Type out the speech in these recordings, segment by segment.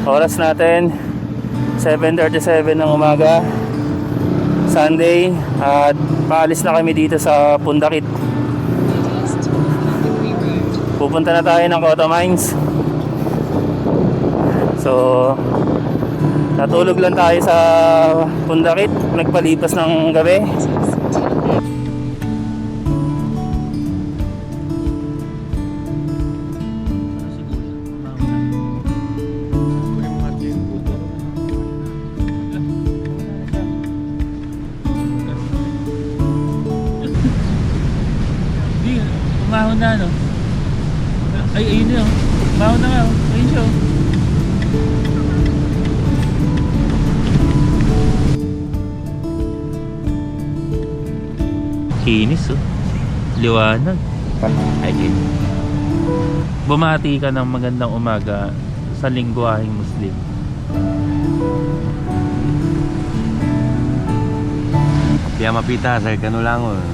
Oras natin 7:37 ng umaga, Sunday, at paalis na kami dito sa Pundakit. Pupunta na tayo ng Cotto Mines. So natulog lang tayo sa Pundakit, nagpalipas ng gabi. Umahon na, no? Ay, ayun na, oh. Umahon na nga, oh. Ayun siya, oh. Kinis, oh. Liwanag. Ayun. Bumati ka ng magandang umaga sa lingwaheng Muslim. Kaya mapita sa Kanulangon.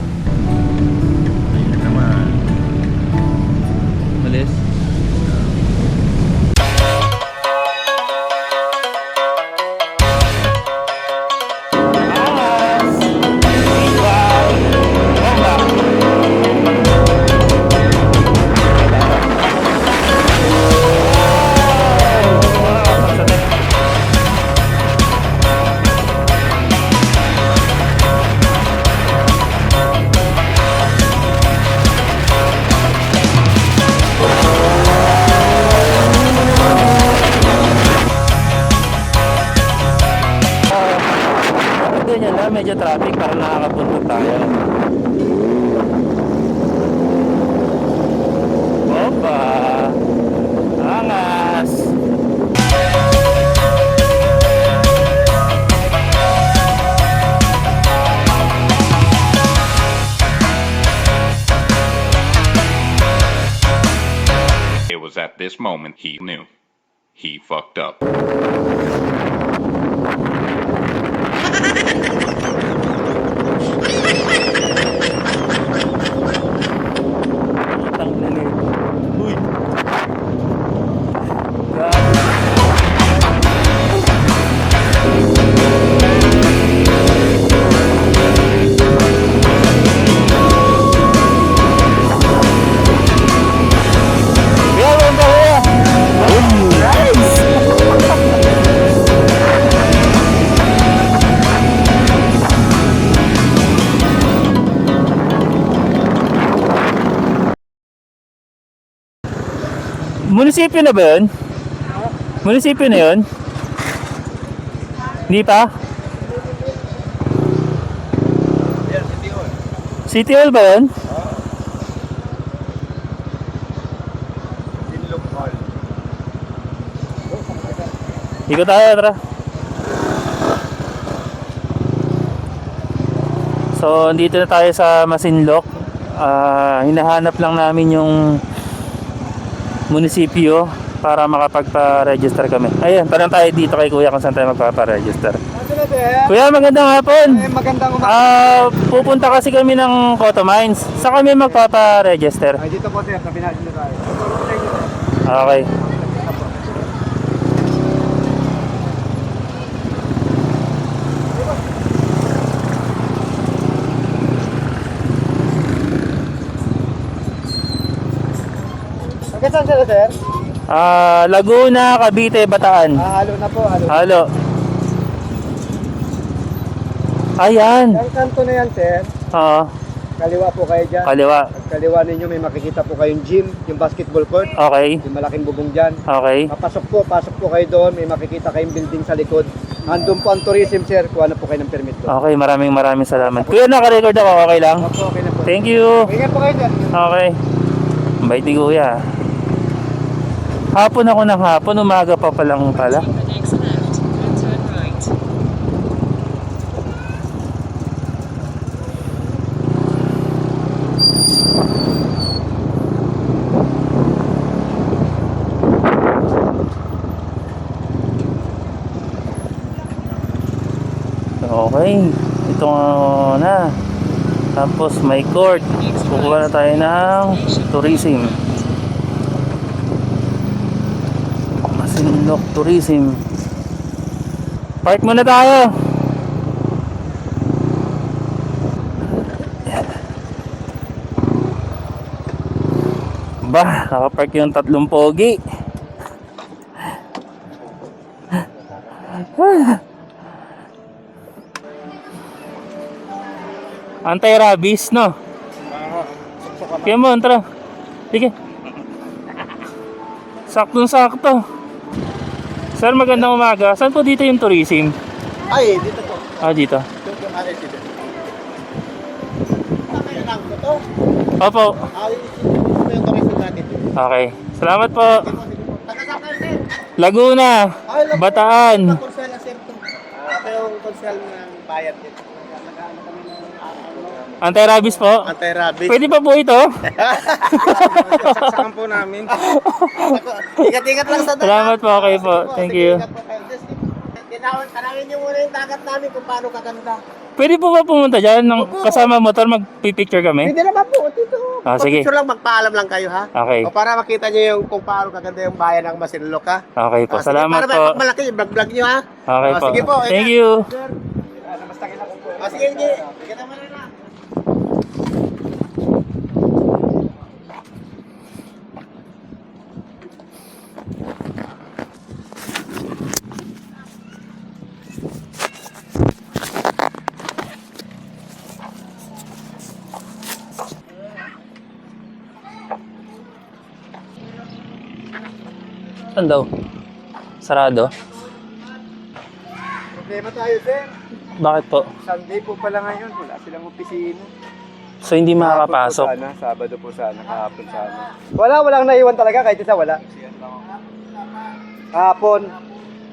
Ayun naman. Malis. Medyo traffic para nakakapunta tayo. Opa! Angas! It was at this moment he knew. He fucked up. Munisipyo na ba yun? Munisipyo na yun? Hindi pa? City Hall ba yun? Ikot tayo, tara. So, dito na tayo sa Masinloc. Hinahanap lang namin yung munisipyo para makapagpa-register kami. Ayan, parang tayo dito kay Kuya kung saan tayo magpapa-register. Kuya, magandang hapon. Magandang umaga. Pupunta kasi kami ng Cotto Mines. Saan kami magpapa-register? Ay, dito po sir, sabi natin na tayo. Okay. Saan sila sir? Laguna, Cavite, Bataan. Halo na po, halo. Halo. Ayan. Ang kanto na yan sir, Oo. kaliwa po kayo dyan. Kaliwa. Pag kaliwa ninyo may makikita po kayong gym, yung basketball court. Okay. Yung malaking bubong dyan. Okay. Pasok po kayo doon, may makikita kayong building sa likod. Andun po ang tourism sir, kuha na po kayo ng permit doon. Okay, maraming salamat. Kuya, naka-record ako. Okay lang? Opo, okay na po. Thank you. Ingat po kayo dyan. Okay. Bait ni Kuya. Hapon ako ng hapon, umaga pa palang pala. Okay, ito na. Tapos may court. Kukuha na tayo ng tourism. Masinloc Tourism. Park muna tayo. Ba, nakapark yung tatlong pogi. Anti-rabies, no? Kaya mo, tara. Sige. Saktong-sakto. Sir, magandang umaga. Saan po dito yung tourism? Ay, dito po. Ah, dito. Dito yung resident. Opo. Ay, ito yung tourism natin. Okay. Salamat po. Laguna. Bataan. Konsel na sir to. Ito yung konsel ng bayan dito. Anti-rabies po. Anti-rabies. Pwede pa po ito? Saksakan po namin. Ingat-ingat lang sa dagat. Salamat po. Okay po. Thank you. Tanawin niyo muna yung dagat namin kung paano kaganda. Pwede po ba pumunta dyan? Kasama motor, magpipicture kami? Hindi naman po, dito. Ah, sige. Picture lang, magpaalam lang kayo ha. Okay. O para makita niyo yung kung paano kaganda yung bayan ng Masinloc ha. Okay po. Ah, sige, Salamat para po. Para malaki yung vlog niyo ha. Okay Ah, po. sige po. Thank you. Sir, basta kilala ko po. Ah, sige, sige. Sige naman na. Saan daw? Sarado? Problema tayo, sir. Bakit po? Sunday po pala ngayon. Wala silang opisina. So hindi makakapasok? Kahapon po sana, Sabado po sana, kahapon sana. Walang naiwan talaga kahit isa wala. Kahapon.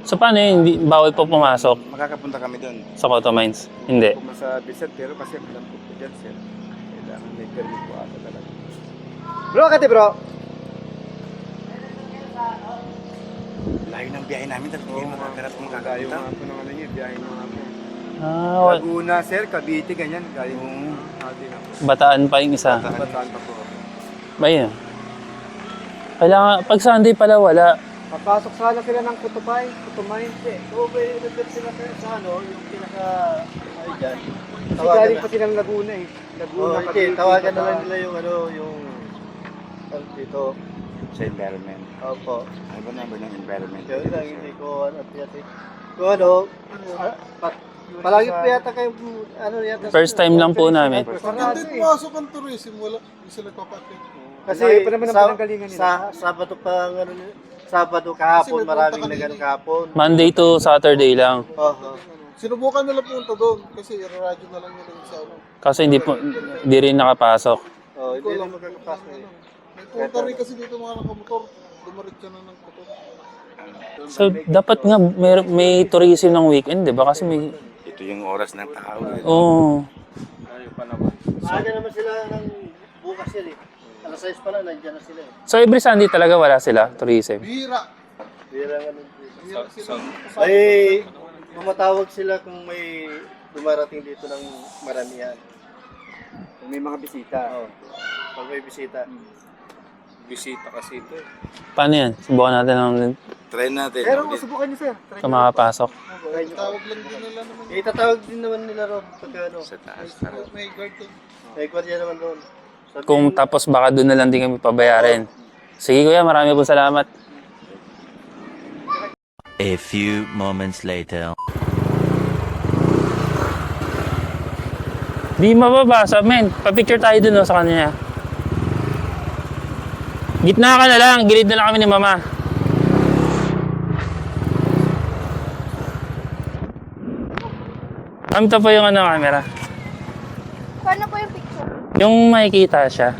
So paano yun? Hindi, bawal po pumasok Makakapunta kami doon. sa Cotto Mines? Hindi. Pumasabi sir, pero kasi alam ko po dyan sir. Kailangan may permit po ata talaga. Bro, kati bro. Layo ng biyahe namin, talaga kayo makakarating Kagayo makakapunta. nga po ng ano niya, biyahe nga po. Ah, Laguna sir, Cavite, ganyan. Galing hati na po. Bataan pa yung isa. Bataan pa po. Ayun. Kailangan, pag Sunday pala wala. Papasok sana sila ng Kutupay, Kutumay. So, may nandun sila sa ano, yung pinaka... Ay, dyan. Kasi galing pa silang Laguna eh. Laguna, Cavite. Tawagan na lang nila yung ano, yung... Dito. Sa environment. Opo. Ano ba number ng environment? Kaya lang, hindi ko ano, tiyati. Kung ano, palagi pa yata kayo, ano yata. First time lang po namin. Hindi Pasok ang tourism, wala. Hindi sila kapatid. kasi pa naman ang pinanggalingan nila. Sabado pa ano, Sabado kahapon, maraming nagano kahapon. Monday to Saturday lang. Oo. Sinubukan nila punta doon kasi radyo na lang nila sa ano. Kasi hindi rin nakapasok. Oh, hindi lang magkakapasok eh. May punta rin kasi dito mga nakamotor. Dumaritsa na ng kuto. So dapat nga may tourism ng weekend, di ba? Kasi may... Ito yung oras ng tao. Oo. Maaga naman sila ng bukas yan eh. Alas 6 pa lang, nandiyan na sila eh. So every Sunday talaga wala sila, tourism. Bihira. Bira nga nun. Bihira sila. Ay, bumatawag sila kung may dumarating dito ng maramihan. Kung may mga bisita. Oo. Pag may bisita. Bisita kasi ito. Paano yan? Subukan natin ng Try natin. Pero subukan niyo sir. Try kung makapasok. Tawag lang din nila naman. itatawag din naman nila ron pagka ano. Sa taas. May guard doon. May kwardiya naman doon. Kung tapos baka doon na lang din kami pabayarin. Sige kuya, marami po salamat. A few moments later. Di mababasa, men. Pa-picture tayo dun no, sa kanya. Gitna ka na lang, gilid na lang kami ni mama. Ito po yung ano, camera. Paano po yung picture? Yung makikita siya.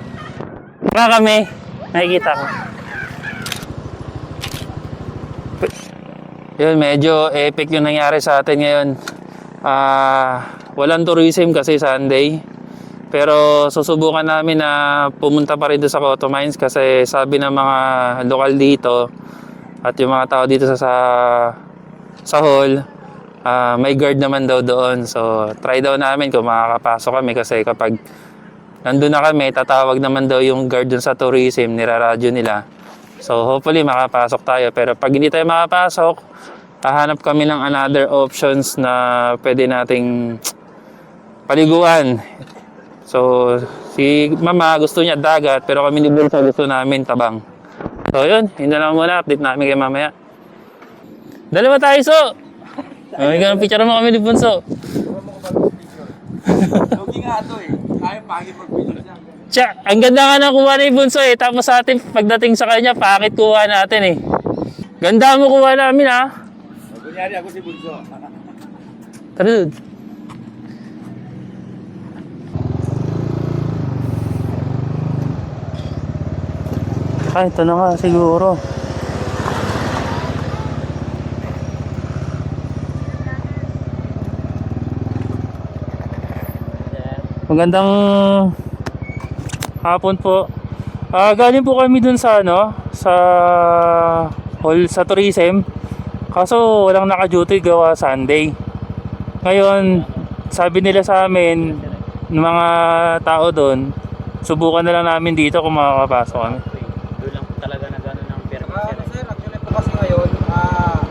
Mga kami, makikita ko. Yun, medyo epic yung nangyari sa atin ngayon. Walang tourism kasi Sunday. Pero susubukan namin na pumunta pa rin doon sa Cotto Mines kasi sabi ng mga lokal dito at yung mga tao dito sa hall, may guard naman daw doon. So try daw namin kung makakapasok kami kasi kapag nandun na kami, tatawag naman daw yung guard doon sa tourism, niraradyo nila. So hopefully makapasok tayo. Pero pag hindi tayo makapasok, hahanap kami ng another options na pwede nating paliguan. So si mama gusto niya dagat, pero kami ni Bunso gusto namin tabang. So yun, yun na lang muna. Update namin kayo mamaya. Dalawa tayo, so! May ganang picture mo kami ni Bunso. Lugi nga ito eh. Ayaw pagi mag-video siya. Tsa, ang ganda nga ng kuha ni Bunso eh. Tapos sa atin, pagdating sa kanya, pakit kuha natin eh. Ganda mo kuha namin ha. Kunyari ako si Bunso. Tara dude. Ay, ito na nga siguro. Magandang hapon po. Galing po kami dun sa sa hall sa tourism. Kaso walang naka-duty gawa Sunday. Ngayon, sabi nila sa amin ng mga tao doon, subukan na lang namin dito kung makakapasok kami. Doon lang po talaga na gano'n ang permit sir. Sir, actually po kasi ngayon,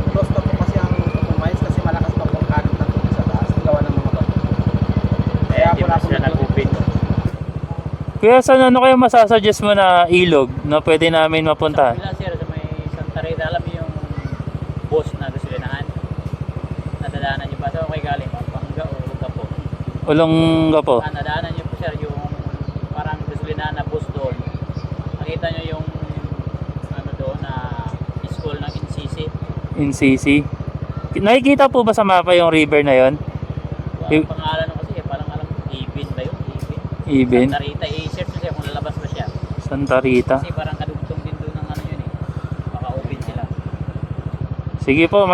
close na po kasi ang Mines kasi malakas pa po ang kagat ng tubig sa taas. Ang gawa ng mga bato. Kaya hindi pa sila nag-open. Kaya saan kayo masasuggest mo na ilog na pwede namin mapuntahan? Wala sir, sa may Santa Rita, alam mo yung boss na gasolinahan. Nadadaanan niyo ba? Saan kayo galing? Pampanga o Gapo? Olongapo. Nadaanan niyo po sir yung parang gasolinahan na boss doon. Nakita niyo yung ano doon na school ng NCC. NCC. Nakikita po ba sa mapa yung river na yon? Ang pangalan ko kasi parang alam Ibin ba yun? Ibin? Santa Rita, i-search mo siya kung lalabas ba siya. Santa Rita. Kasi parang kadugtong din doon ng ano yun eh. Baka open sila. Sige po,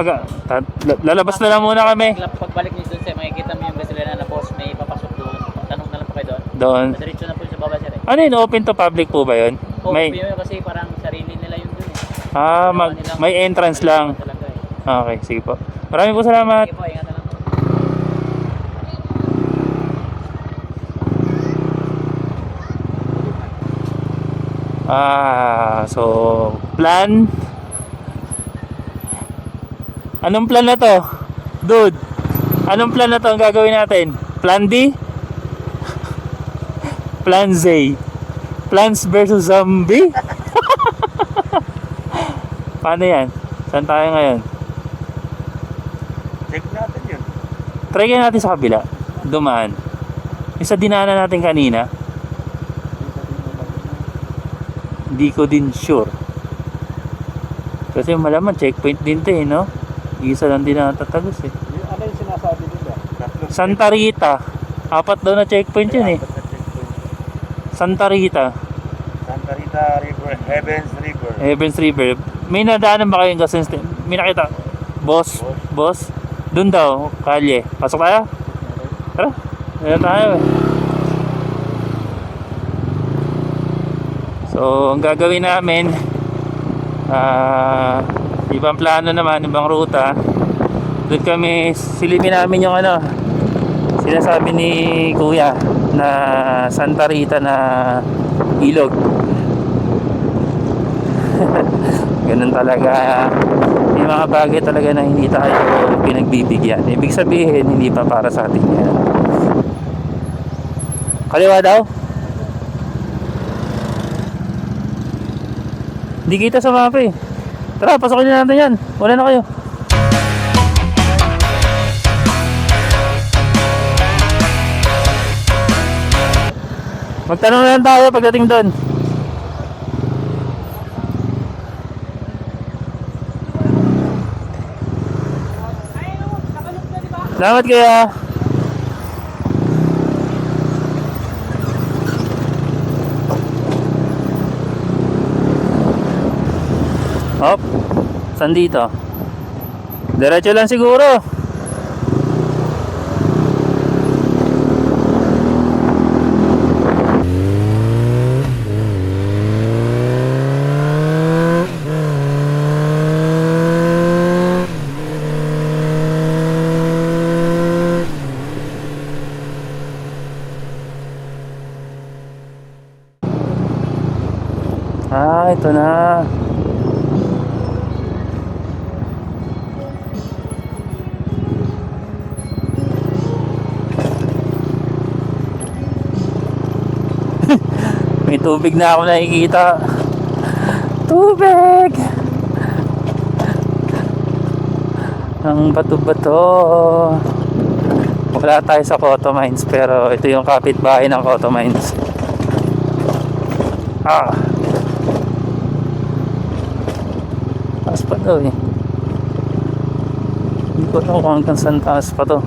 lalabas na lang muna kami. Pagbalik niyo doon sir, makikita mo yung gasolina na boss, may papasok doon. Tanong na lang po kayo doon. Doon. Madiretso na po sa baba sir eh. Ano yun? Open to public po ba yun? May kasi parang sarili nila yun doon eh. May entrance lang. Talaga eh. Okay, sige po. Maraming po salamat. Sige po, ingat na lang. So, plan. Anong plan na to? Dude, anong plan na to ang gagawin natin? Plan D? Plan Z? Plants versus Zombie? Paano yan? Saan tayo ngayon? Check natin yun. Try kaya natin sa kabila. Dumaan. Yung sa dinaanan natin kanina. Hindi ko din sure. Kasi malaman checkpoint din to eh, no? Isa lang din natatagos eh. Ano yung sinasabi nila? Santa Rita. 4 daw na checkpoint yun eh. Santa Rita. Santa Rita River, Heavens River. Evans River. May nadaanan ba kayong gas station? May nakita? Boss? Boss? Doon daw, kalye. Pasok tayo? Tara. Ayan tayo eh. So, ang gagawin namin, ibang plano naman, ibang ruta. Doon kami, silipin namin yung sinasabi ni Kuya na Santa Rita na ilog. Ganun talaga. May mga bagay talaga na hindi tayo pinagbibigyan. Ibig sabihin, hindi pa para sa atin yan. Kaliwa daw? Hindi kita sa mapa eh. Tara, pasokin na natin yan. Wala na kayo. Magtanong na lang tayo pagdating doon. Salamat kaya. Hop. Saan dito? Diretso lang siguro. Ito na. May tubig na ako nakikita. Tubig! Ang bato-bato. Wala tayo sa Cotto Mines, pero ito yung kapitbahay ng Cotto Mines. Taas pa daw eh. Hindi ko alam kung hanggang saan taas pa to.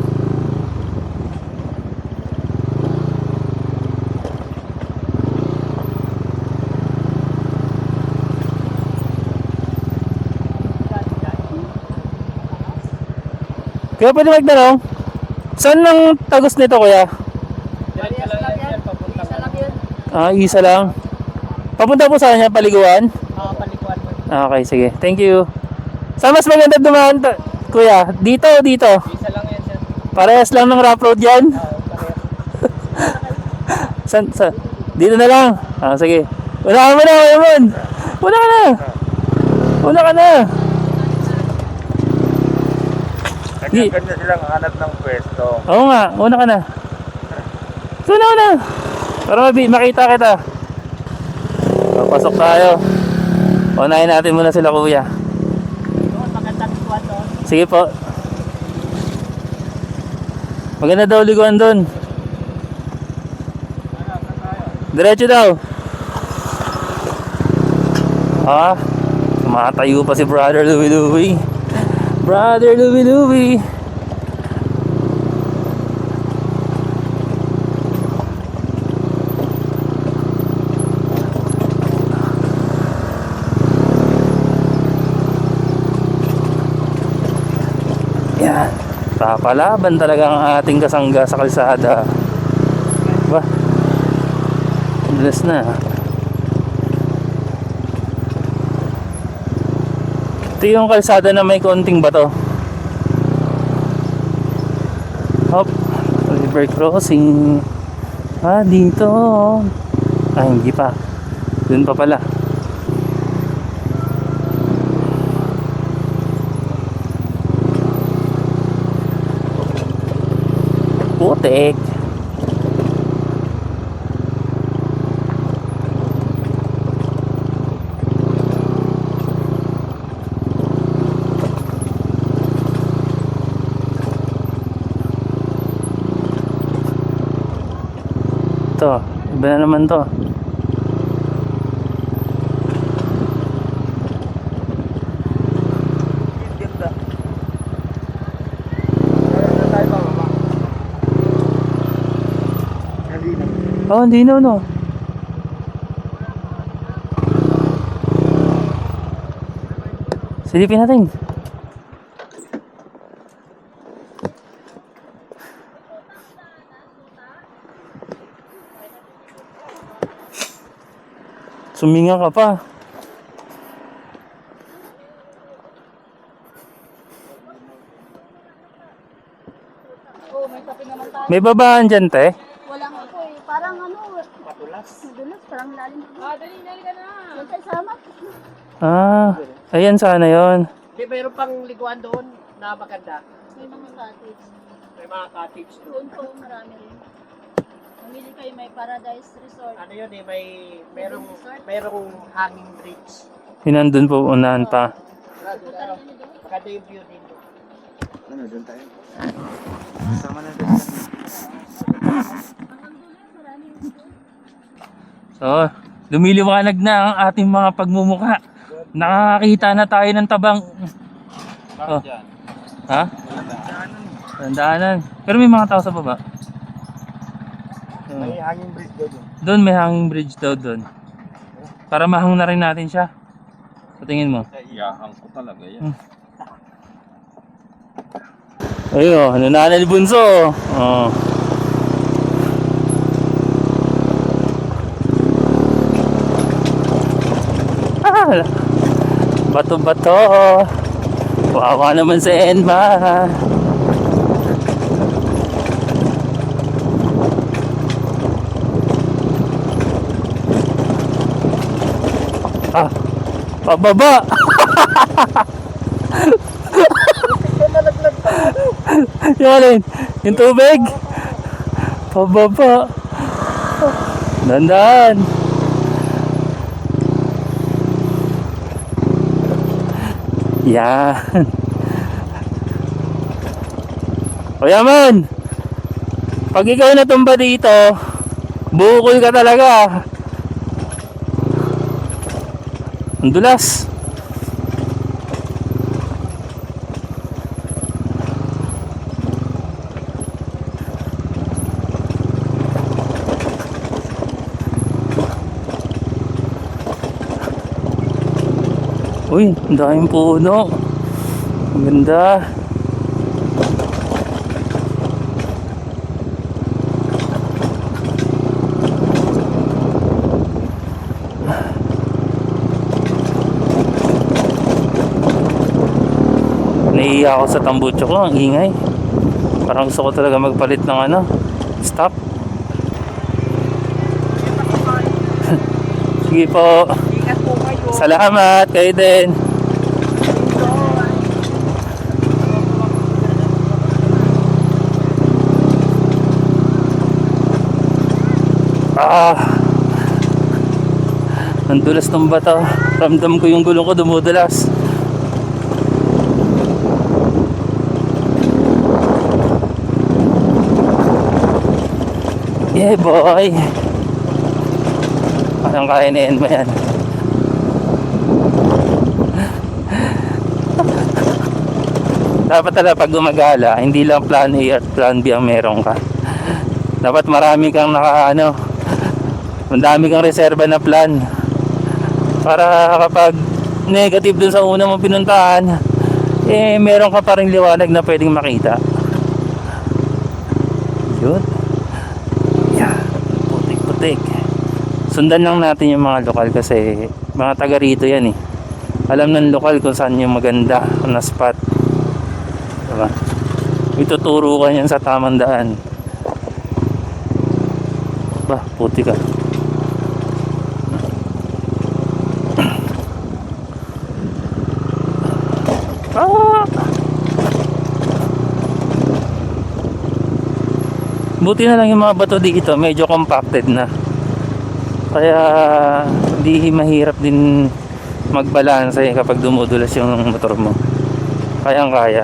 Kaya pwede magtanong, saan ang tagos nito kuya? Isa lang. Papunta po saan niya? Paliguan? Oo, palikuan mo. Okay, sige. Thank you. Saan mas maganda dumaan, kuya? Dito o dito? Isa lang yan, sir. Parehas lang ng rough road yan? San? Dito na lang? Sige. Una ka muna, Raymond. Una ka na. Una ka na. Kanya silang hanap ng pwesto. Oo nga, una ka na. Una. Para makita kita. Papasok tayo. Unahin natin muna sila kuya. Doon, magandang likuan doon. Sige po. Maganda daw liguan doon. Diretso daw. Tumatayo pa si Brother Louie. Brother Louie. Yan. Papalaban talaga ang ating kasangga sa kalsada. Ba? Bilis na. Ito yung kalsada na may konting bato. Hop. River crossing. Dito. Hindi pa. Dun pa pala. Putik. Ito, iba na naman to. Hindi na, no. Silipin natin. Suminga ka pa. Oh, may kape naman tayo. May babaan dyan, te? Wala nga po eh. Parang madulas, parang lalim. Dali ka na. Doon tayo sama. Ayan sana yon. Di, mayroon pang likuan doon na maganda. May mga cottage. May mga cottage doon. Doon po, marami rin. Mamili kayo, may Paradise Resort. Ano yun eh, merong hanging bridge. Yun nandun po, unahan pa. Maganda yung view dito. Ano, doon tayo? Sama na doon. So, lumiliwanag na ang ating mga pagmumukha. Nakakita na tayo ng tabang. Daanan. Pero may mga tao sa baba. May hanging bridge doon. Doon may hanging bridge daw doon. Para mahang na rin natin siya. Sa tingin mo? Iyahang ko talaga yan. Ayun, nananal bunso. Bato-bato. Wawa naman si Enma. Pababa. Yung alin? Yung tubig? Pababa. Dandan. Yan. O yaman. Pag ikaw natumba dito, bukol ka talaga. Ang dulas. Uy, ang daming puno. Ang ganda. Naiiyak ako sa tambucho ko, ang ingay. Parang gusto ko talaga magpalit ng ano, stop. Sige po. Salamat, kayo din. Ang dulas ng bata. Ramdam ko yung gulong ko dumudulas. Yeah boy. Parang kainin mo yan. Dapat talaga pag gumagala, hindi lang plan A at plan B ang meron ka. Dapat marami kang madami kang reserva na plan. Para kapag negative dun sa una mong pinuntahan, meron ka pa ring liwanag na pwedeng makita. Yun. Yeah, putik-putik. Sundan lang natin yung mga lokal kasi mga taga rito yan eh. Alam ng lokal kung saan yung maganda na spot. Diba? Ituturo ka yan sa tamang daan. Bah, puti ka. Buti na lang yung mga bato dito, medyo compacted na. Kaya hindi mahirap din magbalansa kapag dumudulas yung motor mo. Kayang-kaya.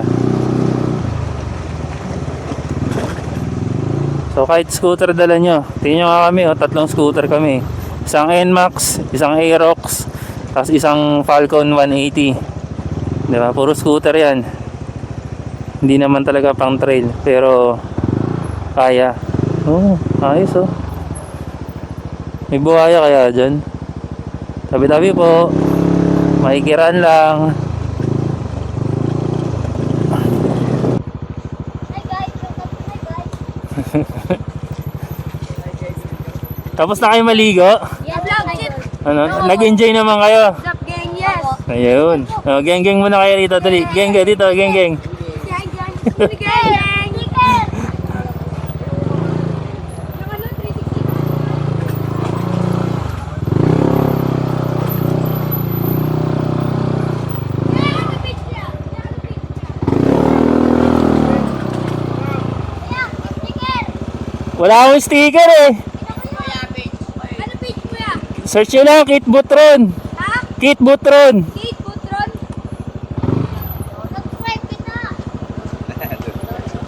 So kahit scooter dala nyo, tingnan nyo nga kami, tatlong scooter kami. Isang NMAX, isang Aerox, tapos isang Falcon 180. Diba? Puro scooter yan. Hindi naman talaga pang trail, pero kaya. Oh, ayos oh. May buhaya kaya dyan. Tabi-tabi po. Makikiran lang. Hi guys, welcome to my guys. Tapos na kayo maligo? Yes, vlog. Ano? Nag-enjoy naman kayo? What's up, gang? Yes. Ayun. Oh, geng-geng muna kayo dito. Dali. Geng-geng dito. Geng-geng. Gang. Wala akong sticker eh. Ano page mo ya? Search nyo lang, Kit Butron. Ha? Kit Butron. Kate Butron? Subscribe ka na.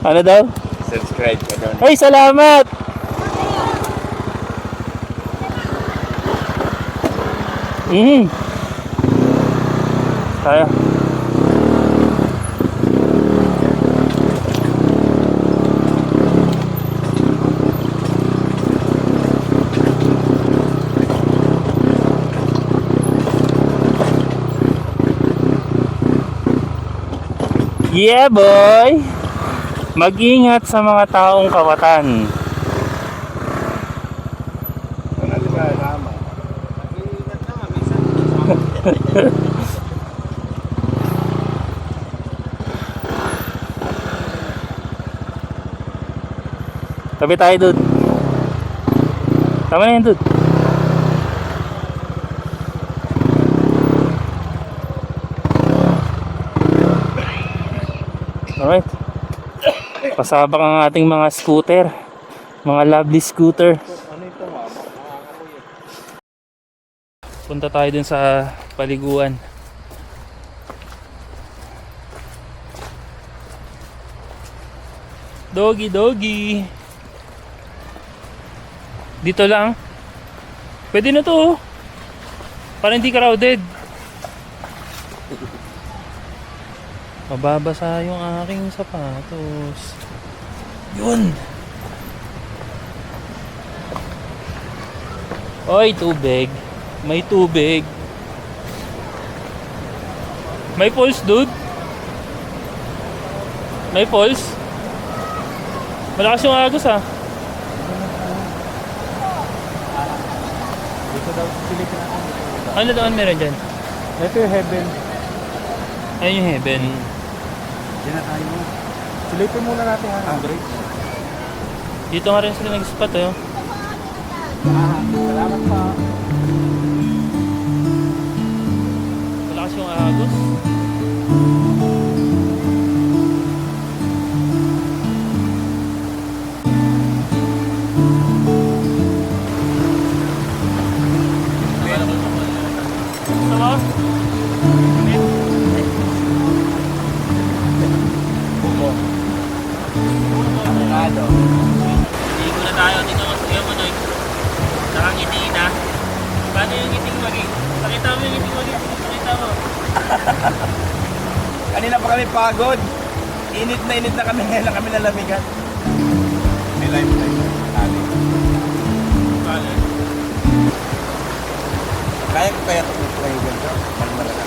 Ano daw? Subscribe ka doon. Ay, salamat. Tayo. Yeah boy! Mag-ingat sa mga taong kawatan. Ano ba tama? Tabi tayo dud. Tama na yun dud. Alright. Pasabak ang ating mga scooter. Mga lovely scooter. Ano ito nga? Punta tayo dun sa paliguan. Doggy, doggy. Dito lang. Pwede na to. Para hindi crowded. Mababasa yung aking sapatos. Yun. Oy, tubig. May tubig. May pulse, dude. May pulse. Malakas yung agos, ha. Dito daw sila ka na. Ano doon meron dyan? Ito yung heaven. Ayun yung heaven. Diyan na tayo. Silipin muna natin ang break. Dito nga rin sila nag-spot, eh. Oh. Salamat pa. Malakas yung agos. Ligo na tayo dito sa Kuya Monoy. Nakangiti na. Paano yung ngiting maging? Pakita mo yung ngiting maging. Pakita mo. Kanina pa kami pagod. Init na kami. Ngayon lang kami nalamigan. May life. Paano? Kaya ko kaya tutuloy yung ganito. Malmalala.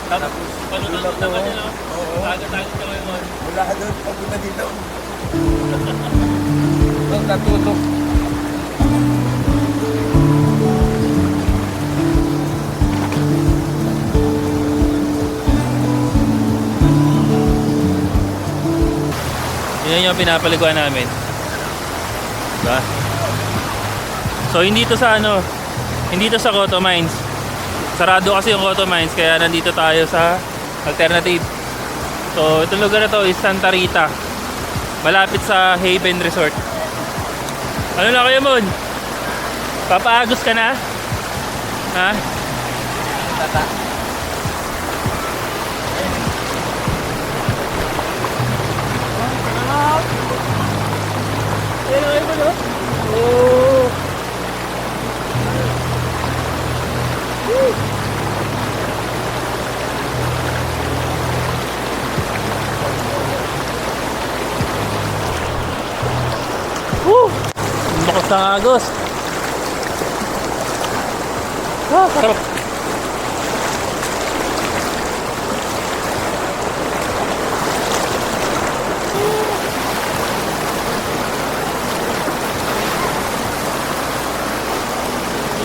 Tapos, panunan naman yun, no? Tagot-tagot ka kayo, Mon. Wala ka doon. Pagpunta dito. Natutok. Yun yung pinapaliguan namin. Diba? So hindi to sa ano, hindi to sa Cotto Mines. Sarado kasi yung Cotto Mines kaya nandito tayo sa alternative. So itong lugar na to is Santa Rita. Malapit sa Haven Resort. Ano na kayo, Mon? Papaagos ka na? Ha? Tata. Bakas ng agos. Sarap.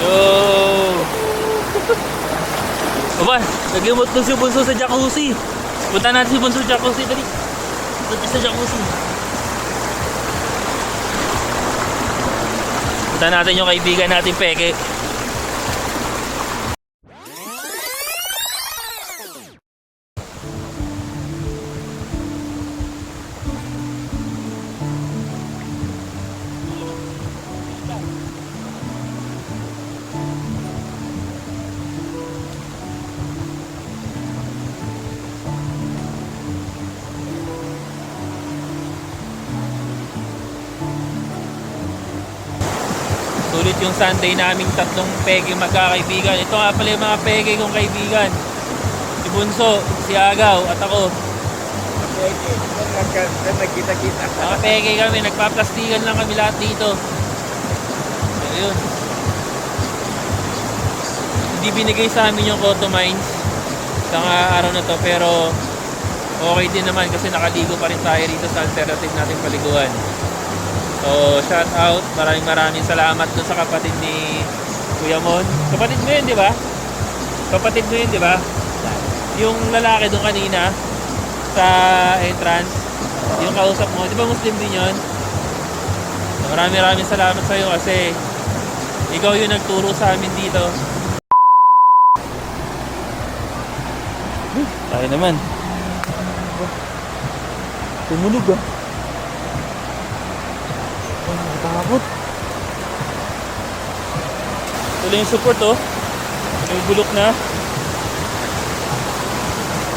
Yo. Aba, naglimot na si Bunso sa jacuzzi. Punta natin si Bunso sa jacuzzi. Dali. Punta sa jacuzzi. Punta natin yung kaibigan natin, Peke. Sulit yung Sunday naming tatlong peke magkakaibigan. Ito nga pala yung mga peke kong kaibigan. Si Bunso, si Agaw, at ako. Nagkita-kita. Mga peke kami, nagpaplastikan lang kami lahat dito. So yun. Hindi binigay sa amin yung Cotto Mines sa araw na to, pero okay din naman kasi nakaligo pa rin tayo rito sa alternative nating paliguan. So, shout out. Maraming salamat dun sa kapatid ni Kuya Mon. Kapatid mo yun, di ba? Kapatid mo yun, di ba? Yung lalaki dun kanina sa entrance, yung kausap mo, di ba Muslim din yun? So, maraming salamat sa iyo kasi ikaw yung nagturo sa amin dito. Tayo naman. Tumunog ah. Oh, natakot. Tuloy yung support oh. Yung bulok na.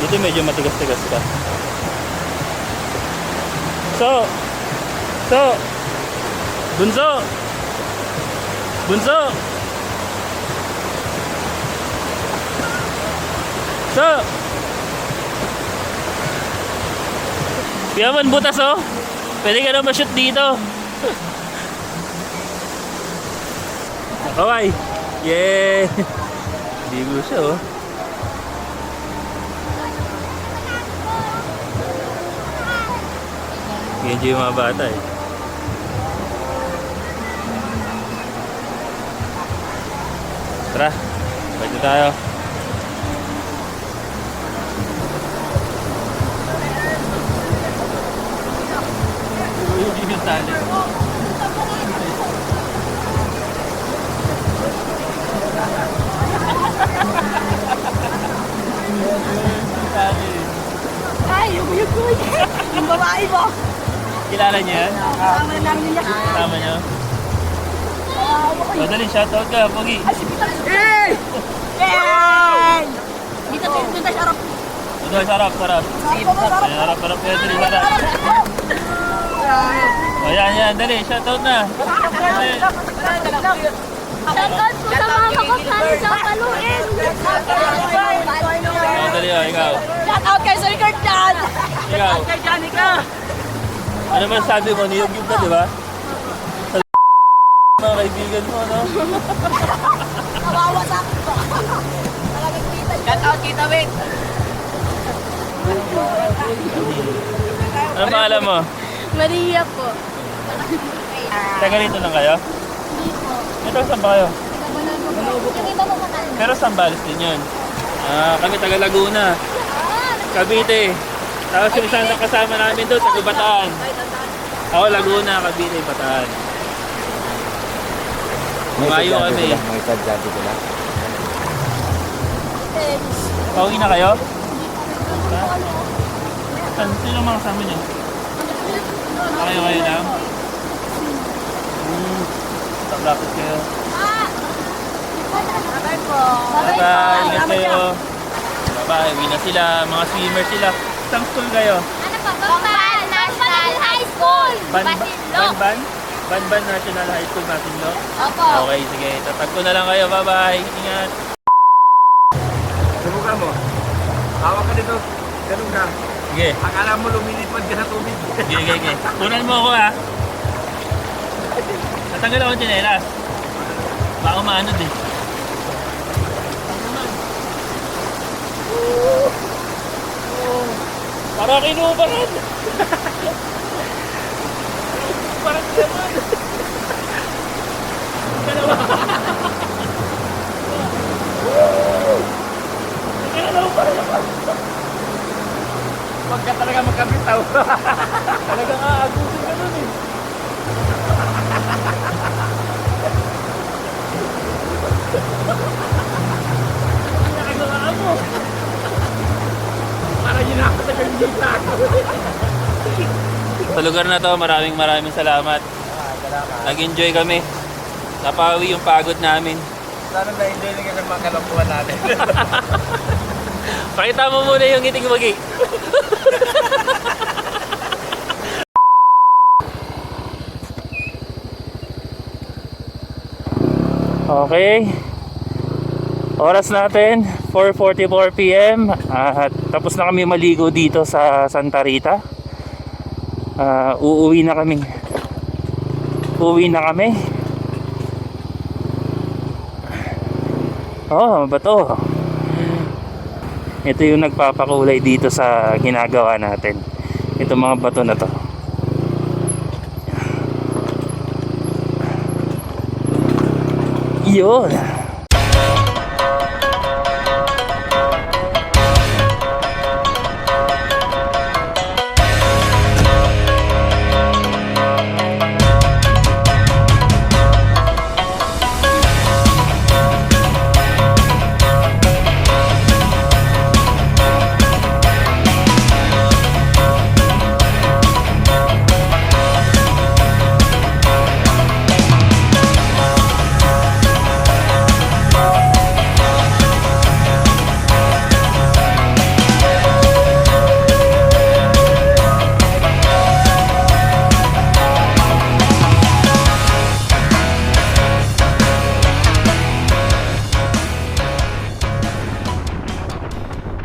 Dito medyo matigas-tigas ka. So, Bunso! Bunso! So, Yaman butas oh. Pwede ka na ma-shoot dito. Okay. Yeah. Hindi mo siya oh. Enjoy yung mga bata eh. Tara, pwede tayo. Yung tali. Ay, yung yung babae mo. Kilala niyo yan? Tama lang nila. Tama niyo? Madali, shoutout ka, Pogi. Hey! Hey! Dito sa sarap. Ito, sarap. Sarap, pwede rin sarap. O yan, dali, shoutout na. Dali. Shoutout po sa mga kakasali sa Paluin. O, dali o, ikaw. Shoutout kay Sir Kurt Jan. Ikaw. Kay Janica. Ano man sabi mo, niyog-yog na, di ba? Sa mga kaibigan mo, no? Kawawa sa akin po. Shoutout kita, Wait. Ano pangalan mo? Maria po. Taga rito lang kayo? Hindi po. Ito, saan ba kayo? Yung iba po matalim. Pero Sambales din yun. Kami taga Laguna, Cavite. Tapos yung isang kasama namin doon, taga Bataan. Ako Laguna, Cavite, Bataan. Mayo kami. May sadyado ko lang. Pauwi na kayo? Sino mga kasama nyo? Kayo lang? Tablapit kayo. Bye po. Bye-bye, ingat kayo. Bye-bye, uwi na sila. Mga swimmer sila. Saan school kayo? Ano pa? Bamban National High School. Masinlo. Banban National High School, Masinlo? Opo. Okay, sige. Tatag ko na lang kayo. Bye-bye. Ingat. Subukan mo. Hawak ka dito. Ganun ka. Sige. Akala mo lumilipad ka sa tubig. Sige. Tunan mo ako ha. Natanggal ako ng tsinelas. Baka umaanod eh. Parang kinubaran. Parang kinubaran. Pagka talaga magkabitaw. Talagang aagusin ka nun eh. Nakagawa mo. Para yun ako sa kandita. Sa lugar na to, maraming salamat. Nag-enjoy kami. Napawi yung pagod namin. Sana na-enjoy lang yung mga kalampuan natin. Pakita mo muna yung ngiting Pogi. Okay. Oras natin 4:44 PM at tapos na kami maligo dito sa Santa Rita. Uuwi na kami. Oh, bato. Ito yung nagpapakulay dito sa ginagawa natin. Ito mga bato na to. Yun.